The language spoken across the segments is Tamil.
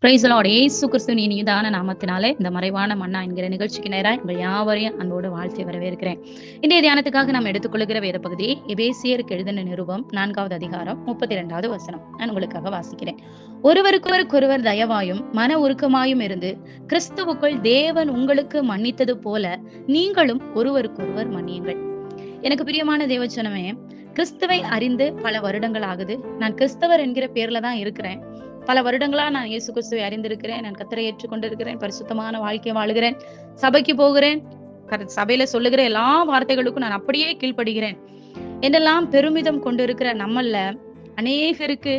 Praise the Lord. இயேசு கிறிஸ்துவின் இனிதான நாமத்தினாலே இந்த மறைவான மன்னா என்கிற நிகழ்ச்சிக்கு நேராக உங்கள் யாவரையும் அன்போடு வாழ்த்தி வரவேற்கிறேன். இன்றைய தியானத்துக்காக நாம் எடுத்துக்கொள்கிற வேத பகுதி எபேசியருக்கு எழுதின நிருபம் 4வது அதிகாரம் 32வது வசனம். நான் உங்களுக்காக வாசிக்கிறேன். ஒருவருக்கொருவர் தயவாயும் மன உருக்கமாயும் இருந்து கிறிஸ்துவுக்குள் தேவன் உங்களுக்கு மன்னித்தது போல நீங்களும் ஒருவருக்கொருவர் மன்னியுங்கள். எனக்கு பிரியமான தேவச்சனமே, கிறிஸ்துவை அறிந்து பல வருடங்கள் ஆகுது. நான் கிறிஸ்தவர் என்கிற பேர்ல தான் இருக்கிறேன். பல வருடங்களா நான் இயேசு கிறிஸ்துவை அறிந்திருக்கிறேன். நான் கர்த்தரை ஏற்றுக்கொண்டிருக்கிறேன். பரிசுத்தமான வாழ்க்கை வாழுகிறேன். சபைக்கு போகிறேன். சபையில சொல்லுகிற எல்லா வார்த்தைகளுக்கும் நான் அப்படியே கீழ்ப்படுகிறேன் என்றெல்லாம் பெருமிதம் கொண்டிருக்கிற நம்மள அநேகருக்கு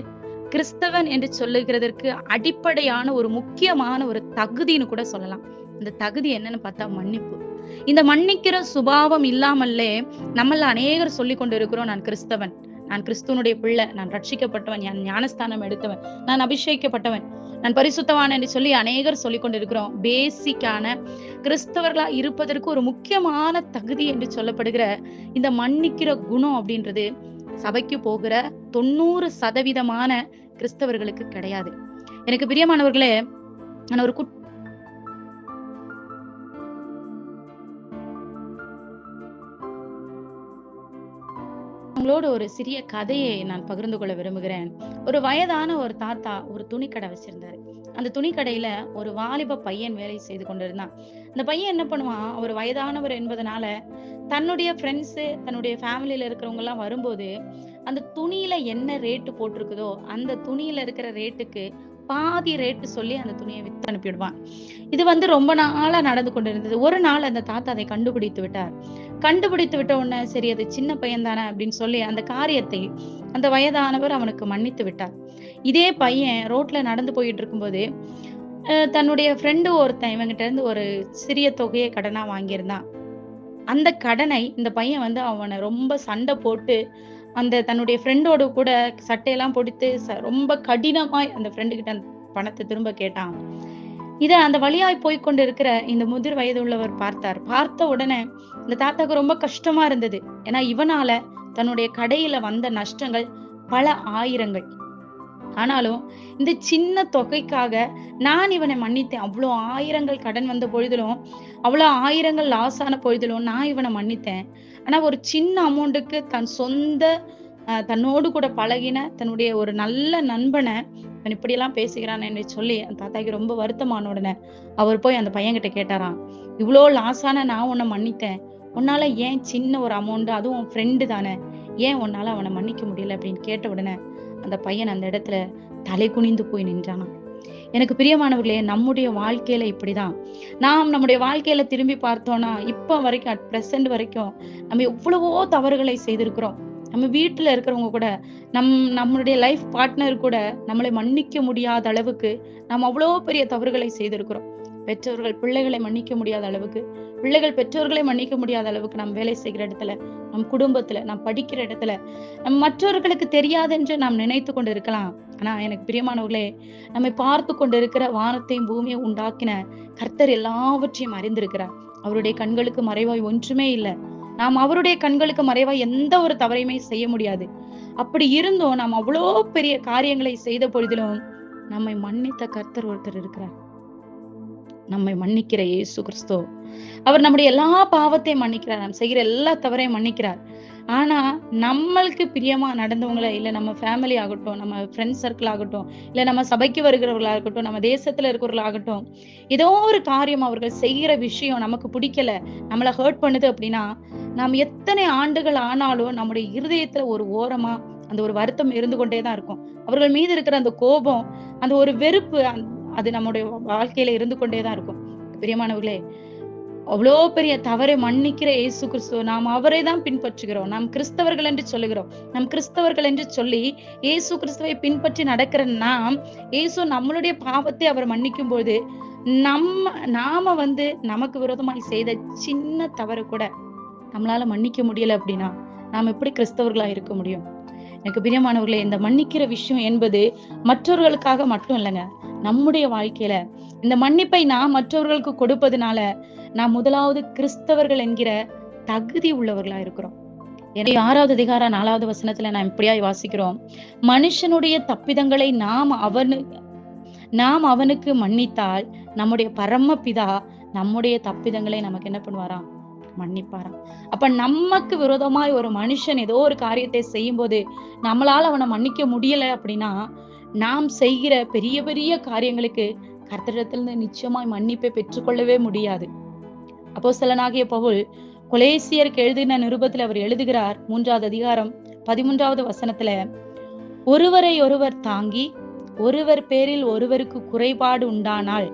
கிறிஸ்தவன் என்று சொல்லுகிறதற்கு அடிப்படையான ஒரு முக்கியமான ஒரு தகுதின்னு கூட சொல்லலாம். இந்த தகுதி என்னன்னு பார்த்தா மன்னிப்பு. இந்த மன்னிக்கிற சுபாவம் இல்லாமல்லே நம்மள அநேகர் சொல்லி கொண்டு இருக்கிறோம், நான் கிறிஸ்தவன், நான் கிறிஸ்துவனுடைய பிள்ளை, நான் ரட்சிக்கப்பட்டவன், நான் ஞானஸ்தானம் எடுத்தவன், நான் அபிஷேகிக்கப்பட்டவன், நான் பரிசுத்தவான் என்று சொல்லி அநேகர் சொல்லிக் கொண்டிருக்கிறோம். பேசிக்கான கிறிஸ்தவர்களா இருப்பதற்கு ஒரு முக்கியமான தகுதி என்று சொல்லப்படுகிற இந்த மன்னிக்கிற குணம் அப்படின்றது சபைக்கு போகிற 90% கிறிஸ்தவர்களுக்கு கிடையாது. எனக்கு பிரியமானவர்களே, நான் ஒரு உங்களோட ஒரு சிறிய கதையை நான் பகிர்ந்து கொள்ள விரும்புகிறேன். ஒரு வயதான ஒரு தாத்தா ஒரு துணிக்கடை வச்சிருந்தாரு. அந்த துணிக்கடையில ஒரு வாலிப பையன் வேலை செய்து கொண்டிருந்தான். அந்த பையன் என்ன பண்ணுவான், ஒரு வயதானவர் என்பதனால தன்னுடைய ஃப்ரெண்ட்ஸு, தன்னுடைய ஃபேமிலியில இருக்கிறவங்க எல்லாம் வரும்போது அந்த துணியில என்ன ரேட்டு போட்டிருக்குதோ அந்த துணியில இருக்கிற ரேட்டுக்கு பாதி ரேட்டு சொல்லி அந்த துணியை வித்து அனுப்பிடுவான். இது ரொம்ப நாளா நடந்து கொண்டிருந்தது. ஒரு நாள் அந்த தாத்தா அதை கண்டுபிடித்து விட்டார். கண்டுபிடித்து விட்ட உடனே, சரி அது சின்ன பையன் தானே அப்படின்னு சொல்லி அந்த காரியத்தை அந்த வயதானவர் அவனுக்கு மன்னித்து விட்டார். இதே பையன் ரோட்ல நடந்து போயிட்டு இருக்கும்போது தன்னுடைய ஃப்ரெண்டு ஒருத்தன் இவங்கிட்ட இருந்து ஒரு சிறிய தொகையை கடனா வாங்கியிருந்தான். அந்த கடனை இந்த பையன் அவனை ரொம்ப சண்டை போட்டு அந்த தன்னுடைய ஃப்ரெண்டோடு கூட சட்டையெல்லாம் பொடித்து ரொம்ப கடினமாய் அந்த ஃப்ரெண்டு கிட்ட அந்த பணத்தை திரும்ப கேட்டான். இத அந்த வழியாய் போய்கொண்டு இருக்கிற இந்த முதிர் வயது உள்ளவர் பார்த்தார். பார்த்த உடனே இந்த தாத்தாக்கு ரொம்ப கஷ்டமா இருந்தது. ஏன்னா இவனால தன்னுடைய கடையில வந்த நஷ்டங்கள் பல ஆயிரங்கள். ஆனாலும் இந்த சின்ன தொகைக்காக நான் இவனை மன்னித்தேன். அவ்வளோ ஆயிரங்கள் கடன் வந்த பொழுதிலும், அவ்வளோ ஆயிரங்கள் லாஸ் ஆன பொழுதிலும் நான் இவனை மன்னித்தேன். ஆனா ஒரு சின்ன அமௌண்ட்டுக்கு தன் சொந்த தன்னோடு கூட பழகின தன்னுடைய ஒரு நல்ல நண்பனை இப்படியெல்லாம் பேசுகிறான் என்று சொல்லி அந்த தாத்தாக்கு ரொம்ப வருத்தமான உடனே அவர் போய் அந்த பையன்கிட்ட கேட்டாராம், இவ்வளோ லாஸான நான் உன்னை மன்னித்தேன், உன்னால ஏன் சின்ன ஒரு அமௌண்ட், அதுவும் உன் ஃப்ரெண்டு தானே, ஏன் உன்னால அவனை மன்னிக்க முடியல அப்படின்னு கேட்ட உடனே அந்த பையன் அந்த இடத்துல தலை குனிந்து போய் நின்றானாம். எனக்கு பிரியமானவர்களே, நம்முடைய வாழ்க்கையில இப்படிதான். நாம் நம்முடைய வாழ்க்கையில திரும்பி பார்த்தோம்னா இப்ப வரைக்கும் அட் பிரசன்ட் வரைக்கும் நம்ம எவ்வளவோ தவறுகளை செய்திருக்கிறோம். நம்ம வீட்டுல இருக்கிறவங்க கூட நம்மளுடைய லைஃப் பார்ட்னர் கூட நம்மளை மன்னிக்க முடியாத அளவுக்கு நம்ம அவ்வளோ பெரிய தவறுகளை செய்திருக்கிறோம். பெற்றோர்கள் பிள்ளைகளை மன்னிக்க முடியாத அளவுக்கு, பிள்ளைகள் பெற்றோர்களை மன்னிக்க முடியாத அளவுக்கு நாம் வேலை செய்கிற இடத்துல, நம் குடும்பத்துல, நாம் படிக்கிற இடத்துல, மற்றவர்களுக்கு தெரியாதென்று நாம் நினைத்து கொண்டு இருக்கலாம். ஆனா எனக்கு பிரியமானவர்களே, நம்மை பார்த்து கொண்டு இருக்கிற வானத்தையும் பூமியை உண்டாக்கின கர்த்தர் எல்லாவற்றையும் அறிந்திருக்கிறார். அவருடைய கண்களுக்கு மறைவாய் ஒன்றுமே இல்லை. நாம் அவருடைய கண்களுக்கு மறைவாய் எந்த ஒரு தவறையுமே செய்ய முடியாது. அப்படி இருந்தும் நாம் அவ்வளோ பெரிய காரியங்களை செய்த பொழுதிலும் நம்மை மன்னித்த கர்த்தர் ஒருத்தர் இருக்கிறார். நம்மை மன்னிக்கிற இயேசு கிறிஸ்து. அவர் நம்முடைய எல்லா பாவத்தையும் மன்னிக்கிறார். நாம் செய்கிற எல்லா தவறையும் மன்னிக்கிறார். ஆனா நம்மளுக்கு பிரியமா நடந்தவங்களை, இல்ல நம்ம ஃபேமிலி ஆகட்டும், நம்ம ஃப்ரெண்ட்ஸ் சர்க்கிள் ஆகட்டும், இல்ல நம்ம சபைக்கு வருகிறவர்களாகட்டும், நம்ம தேசத்துல இருக்கிறவர்களாகட்டும், ஏதோ ஒரு காரியம் அவர்கள் செய்கிற விஷயம் நமக்கு பிடிக்கல, நம்மளை ஹர்ட் பண்ணுது அப்படின்னா, நாம் எத்தனை ஆண்டுகள் ஆனாலும் நம்முடைய இருதயத்துல ஒரு ஓரமா அந்த ஒரு வருத்தம் இருந்து கொண்டேதான் இருக்கும். அவர்கள் மீது இருக்கிற அந்த கோபம், அந்த ஒரு வெறுப்பு, அது நம்முடைய வாழ்க்கையில இருந்து கொண்டேதான் இருக்கும். பிரியமானவர்களே, அவ்வளோ பெரிய தவறை மன்னிக்கிற இயேசு கிறிஸ்து, நாம் அவரை தான் பின்பற்றுகிறோம். நாம் கிறிஸ்தவர்கள் என்று சொல்லுகிறோம். நம் கிறிஸ்தவர்கள் என்று சொல்லி இயேசு கிறிஸ்துவை பின்பற்றி நடக்கிற நாம், இயேசு நம்மளுடைய பாவத்தை அவர் மன்னிக்கும் போது நாம நமக்கு விரோதமாய் செய்த சின்ன தவறு கூட நம்மளால மன்னிக்க முடியல அப்படின்னா நாம் எப்படி கிறிஸ்தவர்களா இருக்க முடியும்? எனக்கு பிரியமானவர்களே, இந்த மன்னிக்கிற விஷயம் என்பது மற்றவர்களுக்காக மட்டும் இல்லைங்க. நம்முடைய வாழ்க்கையில இந்த மன்னிப்பை நாம் மற்றவர்களுக்கு கொடுப்பதனால நாம் முதலாவது கிறிஸ்தவர்கள் என்கிற தகுதி உள்ளவர்களா இருக்கிறோம். 6வது அதிகாரம் 4வது வசனத்துல நாம் இப்படியாய் வாசிக்கிறோம், மனுஷனுடைய தப்பிதங்களை நாம் அவனுக்கு மன்னித்தால் நம்முடைய பரமபிதா நம்முடைய தப்பிதங்களை நமக்கு என்ன பண்ணுவாராம்? மன்னிப்பாராம். அப்ப நமக்கு விரோதமாய் ஒரு மனுஷன் ஏதோ ஒரு காரியத்தை செய்யும் போது நம்மளால அவனை மன்னிக்க முடியல அப்படின்னா, நாம் செய்கிற பெரிய பெரிய காரியங்களுக்கு கர்த்தரிடத்திலிருந்து நிச்சயமாய் மன்னிப்பை பெற்றுக்கொள்ளவே முடியாது. அப்போஸ்தலனாகிய பவுல் கொலேசியருக்கு எழுதின நிருபத்தில் அவர் எழுதுகிறார், 3வது அதிகாரம் 13வது வசனத்துல, ஒருவரை ஒருவர் தாங்கி ஒருவர் பேரில் ஒருவருக்கு குறைபாடு உண்டானால்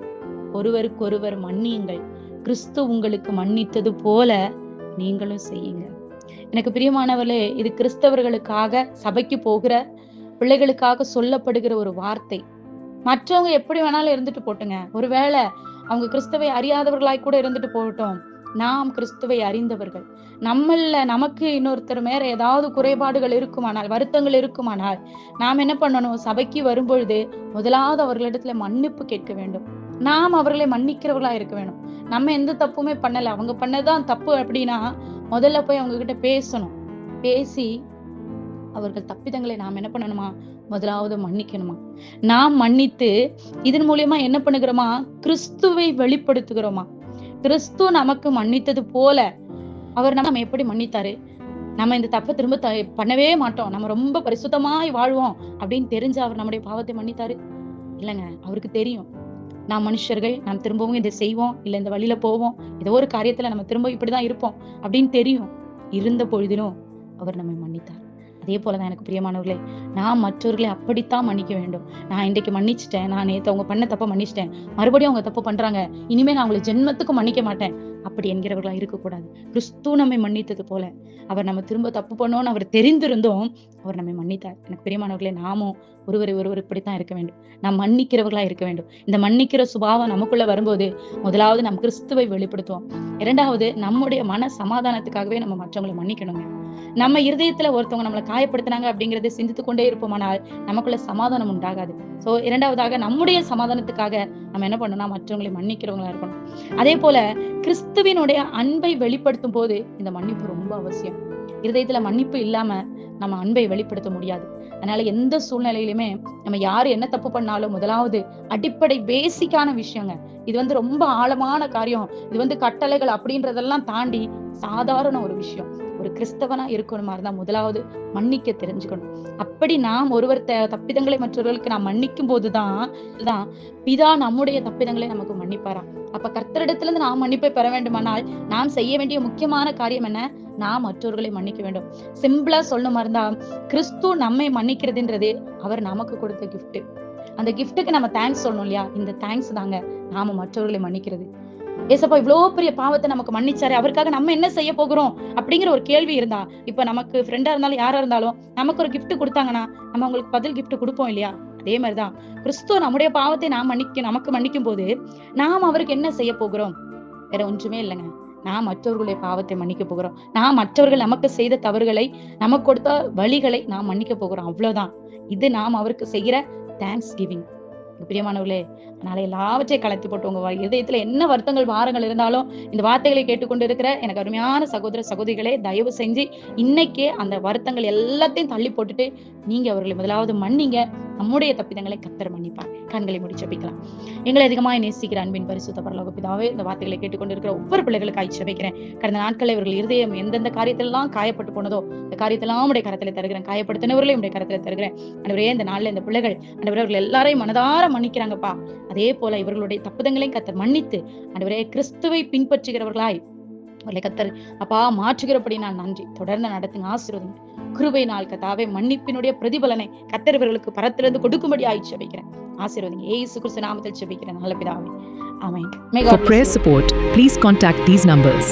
ஒருவருக்கொருவர் மன்னியுங்கள், கிறிஸ்து உங்களுக்கு மன்னித்தது போல நீங்களும் செய்யுங்க. எனக்கு பிரியமானவர்களே, இது கிறிஸ்தவர்களுக்காக சபைக்கு போகிற பிள்ளைகளுக்காக சொல்லப்படுகிற ஒரு வார்த்தை. மற்றவங்க எப்படி வேணாலும் இருந்துட்டு போட்டுங்க, ஒருவேளை அவங்க கிறிஸ்துவை அறியாதவர்களாய் கூட இருந்துட்டு போகட்டும். நாம் கிறிஸ்துவை அறிந்தவர்கள். நமக்கு இன்னொருத்தர் மேல ஏதாவது குறைபாடுகள் இருக்குமானால், வருத்தங்கள் இருக்குமானால், நாம் என்ன பண்ணணும்? சபைக்கு வரும்பொழுது முதலாவது அவர்களிடத்துல மன்னிப்பு கேட்க வேண்டும். நாம் அவர்களை மன்னிக்கிறவர்களா இருக்க வேண்டும். நம்ம எந்த தப்புமே பண்ணல, அவங்க பண்ணதான் தப்பு அப்படின்னா முதல்ல போய் அவங்க கிட்ட பேசணும். பேசி அவர்கள் தப்பிதங்களை நாம் என்ன பண்ணணுமா? முதலாவது மன்னிக்கணுமா? நாம் மன்னித்து இதன் மூலியமா என்ன பண்ணுகிறோமா? கிறிஸ்துவை வெளிப்படுத்துகிறோமா? கிறிஸ்து நமக்கு மன்னித்தது போல அவர் நம்ம எப்படி மன்னித்தாரு? நம்ம இந்த தப்பை திரும்ப பண்ணவே மாட்டோம், நம்ம ரொம்ப பரிசுத்தமாய் வாழ்வோம் அப்படின்னு தெரிஞ்சு அவர் நம்முடைய பாவத்தை மன்னித்தாரு? இல்லைங்க. அவருக்கு தெரியும் நாம் மனுஷர்கள், நாம் திரும்பவும் இதை செய்வோம், இல்ல இந்த வழியில போவோம், ஏதோ ஒரு காரியத்துல நம்ம திரும்ப இப்படிதான் இருப்போம் அப்படின்னு தெரியும். இருந்த பொழுதிலும் அவர் நம்மை மன்னித்தார். அதே போலதான் எனக்கு பிரியமானவர்களே, நான் மற்றவர்களை அப்படித்தான் மன்னிக்க வேண்டும். நான் இன்றைக்கு மன்னிச்சிட்டேன், நான் நேத்து அவங்க பண்ண தப்ப மன்னிச்சிட்டேன், மறுபடியும் அவங்க தப்பு பண்றாங்க, இனிமே நான் அவங்களை ஜென்மத்துக்கு மன்னிக்க மாட்டேன் அப்படி என்கிறவர்களா இருக்கக்கூடாது. கிறிஸ்து நம்மை மன்னித்தது போல அவர் நம்ம திரும்ப தப்பு பண்ணோம்னு அவர் தெரிந்திருந்தோம் அவர் நம்மை மன்னித்தார். எனக்கு பிரியமானவர்களே, நாமும் ஒருவர் இப்படித்தான் இருக்க வேண்டும். நாம் மன்னிக்கிறவர்களா இருக்க வேண்டும். இந்த மன்னிக்கிற சுபாவம் நமக்குள்ள வரும்போது முதலாவது நம் கிறிஸ்துவை வெளிப்படுத்துவோம். இரண்டாவது, நம்முடைய மன சமாதானத்துக்காகவே நம்ம மற்றவங்களை மன்னிக்கணுங்க. நம்ம இருதயத்துல ஒருத்தவங்க நம்மளை காயப்படுத்தினாங்க அப்படிங்கறத சிந்தித்து கொண்டே இருப்போமானால் நமக்குள்ள சமாதானம் உண்டாகாது. சோ இரண்டாவதாக நம்முடைய சமாதானத்துக்காக நம்ம என்ன பண்ணணும்னா மற்றவங்களை மன்னிக்கிறவங்களா இருக்கணும். அதே போல கிறிஸ்துவினுடைய அன்பை வெளிப்படுத்தும் போது இந்த மன்னிப்பு ரொம்ப அவசியம். இருதயத்துல மன்னிப்பு இல்லாம நம்ம அன்பை வெளிப்படுத்த முடியாது. அதனால எந்த சூழ்நிலையிலுமே நம்ம யாரு என்ன தப்பு பண்ணாலும் முதலாவது அடிப்படை பேசிக்கான விஷயங்க. இது ரொம்ப ஆழமான காரியம். இது கட்டளைகள் அப்படின்றதெல்லாம் தாண்டி சாதாரண ஒரு விஷயம். ஒரு கிறிஸ்தவனா இருக்கணுமா இருந்தா முதலாவது மன்னிக்க தெரிஞ்சுக்கணும். அப்படி நாம் ஒருவர் தப்பிதங்களை மற்றவர்களுக்கு நாம் மன்னிக்கும் போதுதான் பிதா நம்முடைய தப்பிதங்களை நமக்கு மன்னிப்பாராம். அப்ப கர்த்தரிடத்துல இருந்து நாம் மன்னிப்பை பெற வேண்டுமானால் நாம் செய்ய வேண்டிய முக்கியமான காரியம் என்ன? நாம் மற்றவர்களை மன்னிக்க வேண்டும். சிம்பிளா சொல்லணுமா இருந்தா, கிறிஸ்து நம்மை மன்னிக்கிறதுன்றது அவர் நமக்கு கொடுத்த கிஃப்ட். அந்த கிஃப்ட்டுக்கு நம்ம தேங்க்ஸ் சொல்லணும் இல்லையா? இந்த தேங்க்ஸ் தாங்க நாம மற்றவர்களை மன்னிக்கிறது. ஏசப்பா இவ்வளவு பெரிய பாவத்தை நமக்கு மன்னிச்சாரு, அவருக்காக நம்ம என்ன செய்ய போகிறோம் அப்படிங்கிற ஒரு கேள்வி இருந்தா, இப்ப நமக்கு ஃப்ரெண்டா இருந்தாலும் யாரா இருந்தாலும் நமக்கு ஒரு கிஃப்ட் கொடுத்தாங்கன்னா நம்ம அவங்களுக்கு பதில் கிஃப்ட் கொடுப்போம் இல்லையா? அதே மாதிரிதான் கிறிஸ்துவ நம்முடைய பாவத்தை நமக்கு மன்னிக்கும் போது நாம் அவருக்கு என்ன செய்ய போகிறோம்? வேற ஒன்றுமே இல்லைங்க. நான் மற்றவர்களுடைய பாவத்தை மன்னிக்க போகிறோம். நான் மற்றவர்கள் நமக்கு செய்த தவறுகளை, நமக்கு கொடுத்த வழிகளை நாம் மன்னிக்க போகிறோம். அவ்வளவுதான். இது நாம் அவருக்கு செய்கிற தேங்க்ஸ் கிவிங். பிரியமானவர்களே, அதனால எல்லாவற்றையும் கலத்தி போட்டு உங்க இதயத்துல என்ன வருத்தங்கள் பாரங்கள் இருந்தாலும் இந்த வார்த்தைகளை கேட்டுக்கொண்டு இருக்கிற எனக்கு அருமையான சகோதர சகோதரிகளே, தயவு செஞ்சு இன்னைக்கே அந்த வருத்தங்கள் எல்லாத்தையும் தள்ளி போட்டுட்டு நீங்க அவர்களை முதலாவது மன்னிங்க. நம்முடைய தப்பிதங்களை கர்த்தர் மன்னிப்பார். கண்களை மூடி ஜெபிக்கலாம். எங்களை அதிகமாக நேசிக்கிற அன்பின் பரிசுத்த பரலோக பிதாவே, இந்த வார்த்தைகளை கேட்டுக்கொண்டு இருக்கிற ஒவ்வொரு பிள்ளைகளுக்காய் ஜெபிக்கிறேன். கடந்த நாட்களில் இவர்கள் இருதயம் எந்தெந்த காரியத்திலெல்லாம் காயப்பட்டு போனதோ இந்த காரியத்தெல்லாம் உடைய கரத்துல தருகிறேன். காயப்படுத்தினவர்களையும் உடைய கரத்துல தருகிறேன். ஆண்டவரே, இந்த நாள்ல இந்த பிள்ளைகள் ஆண்டவரே அவர்கள் எல்லாரையும் மனதார மன்னிக்கிறாங்கப்பா. அதே போல இவர்களுடைய தப்புதங்களையும் கர்த்தர் மன்னித்து ஆண்டவரே கிறிஸ்துவை பின்பற்றுகிறவர்களாய் அவர்களை கர்த்தர் அப்பா மாற்றுகிறபடி நான் நன்றி. தொடர்ந்து நடத்துங்க, ஆசீர்வதிங்க. கிருபை நாள் கர்த்தாவே மன்னிப்பினுடைய பிரதிபலனை கர்த்தர் இவர்களுக்கு பரத்திலிருந்து கொடுக்கும்படி ஜெபிக்கிறேன். ஆசீர்வதிங்க. இயேசு கிறிஸ்து நாமத்தில் ஜெபிக்கிறேன் நல்ல பிதாவே. ஆமென். For prayer support, please contact these numbers.